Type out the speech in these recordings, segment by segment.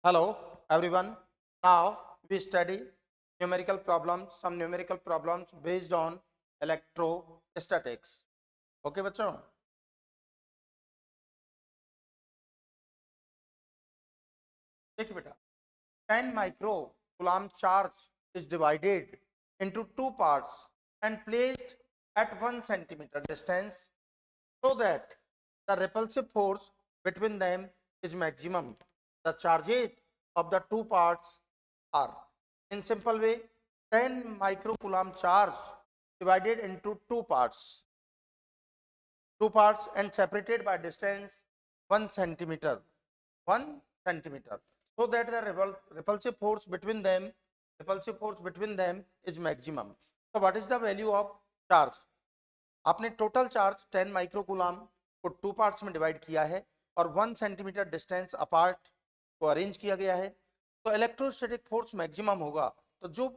Hello, everyone. Now we study numerical problems, some numerical problems based on electrostatics. Okay, बच्चों? देखिए बेटा, 10 microcoulomb charge is divided into two parts and placed at 1 centimeter distance so that the repulsive force between them is maximum. The charges of the two parts are, in simple way, 10 microcoulomb charge divided into two parts and separated by distance 1 centimeter, 1 centimeter, so that the repulsive force between them is maximum. So what is the value of charge? आपने total charge 10 microcoulomb को two parts में divide किया है और 1 centimetre distance apart को arrange किया गया है, तो इलेक्ट्रोस्टैटिक फोर्स मैक्सिमम होगा। तो जो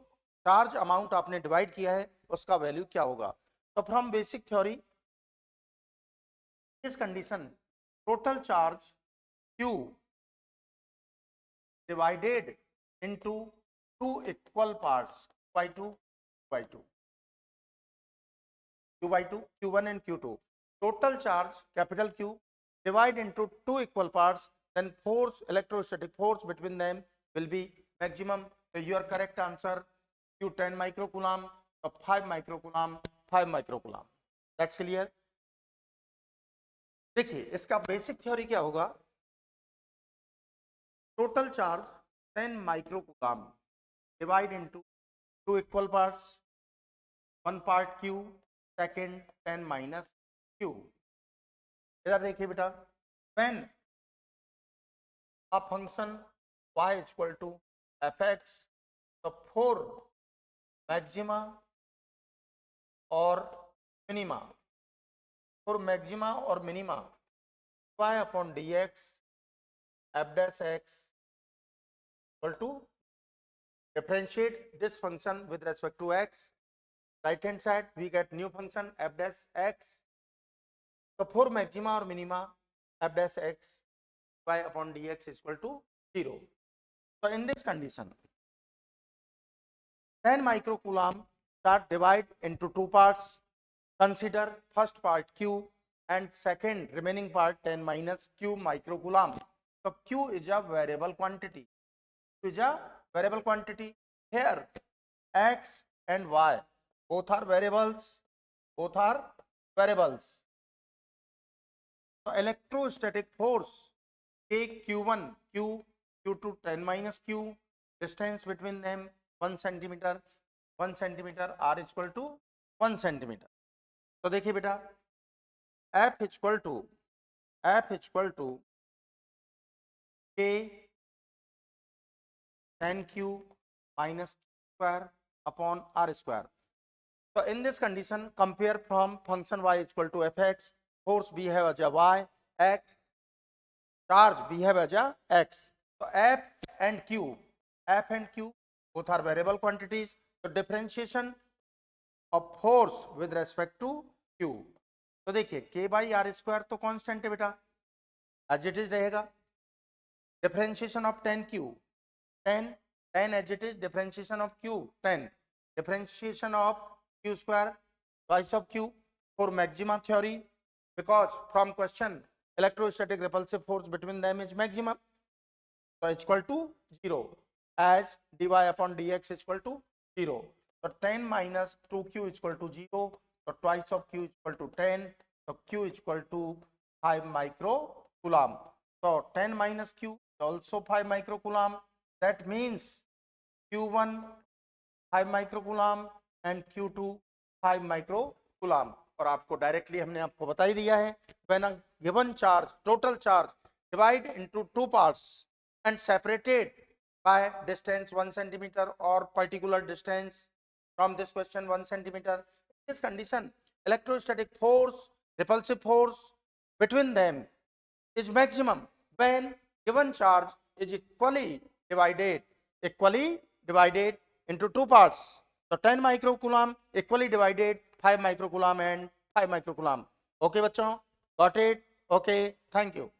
चार्ज अमाउंट आपने डिवाइड किया है उसका वैल्यू क्या होगा? तो फ्रॉम बेसिक थ्योरी, इस condition total charge Q divided into two equal parts by 2 by 2 2 by 2 Q1 and Q2, total charge capital Q divide into two equal parts, then force, electrostatic force between them will be maximum. So your correct answer Q 10 microcoulomb, 5 microcoulomb, 5 microcoulomb. That's clear? देखिए इसका basic theory क्या होगा? Total charge 10 microcoulomb divide into two equal parts, one part Q, second 10 minus Q. इधर देखिए बेटा, when a function y is equal to fx, तो for maxima और minima, for maxima और minima y upon d x f dash x equal to, differentiate this function with respect to x, right hand side we get new function f dash x, तो for maxima और minima f dash x y upon dx is equal to 0. So in this condition 10 microcoulomb are divided into two parts. Consider first part Q and second remaining part 10 minus Q microcoulomb. So Q is a variable quantity. Q is a variable quantity. Here x and y both are variables. Both are variables. So electrostatic force K Q1 Q Q2 10 minus Q, distance between them 1 centimeter, 1 centimeter, R is equal to 1 centimeter. तो देखिए बेटा, F is equal to K 10 Q minus square upon R square. So in this condition, compare from function y is equal to fx, force behave as a y, x, charge behave as a x. So F and Q both are variable quantities. So differentiation of force with respect to Q. तो देखिए k by r square तो constant है बेटा, as it is रहेगा. Differentiation of 10q 10 as it is, differentiation of q 10, differentiation of q square twice of q for maxima theory, because from question electrostatic repulsive force between them is maximum, so it's equal to 0 as dy upon dx is equal to 0. So 10 minus 2q is equal to 0, so twice of q is equal to 10, so q is equal to 5 microcoulomb. So 10 minus q is also 5 microcoulomb. That means q1 5 microcoulomb and q2 5 microcoulomb. और आपको directly हमने आपको बता ही दिया है, when a given charge, total charge divide into two parts and separated by distance 1 centimeter or particular distance from this question 1 centimeter. In this condition, electrostatic force, repulsive force between them is maximum when given charge is equally divided into two parts. So 10 microcoulomb equally divided 5 microcoulomb and 5 microcoulomb. Okay बच्चों, got it? Okay, thank you.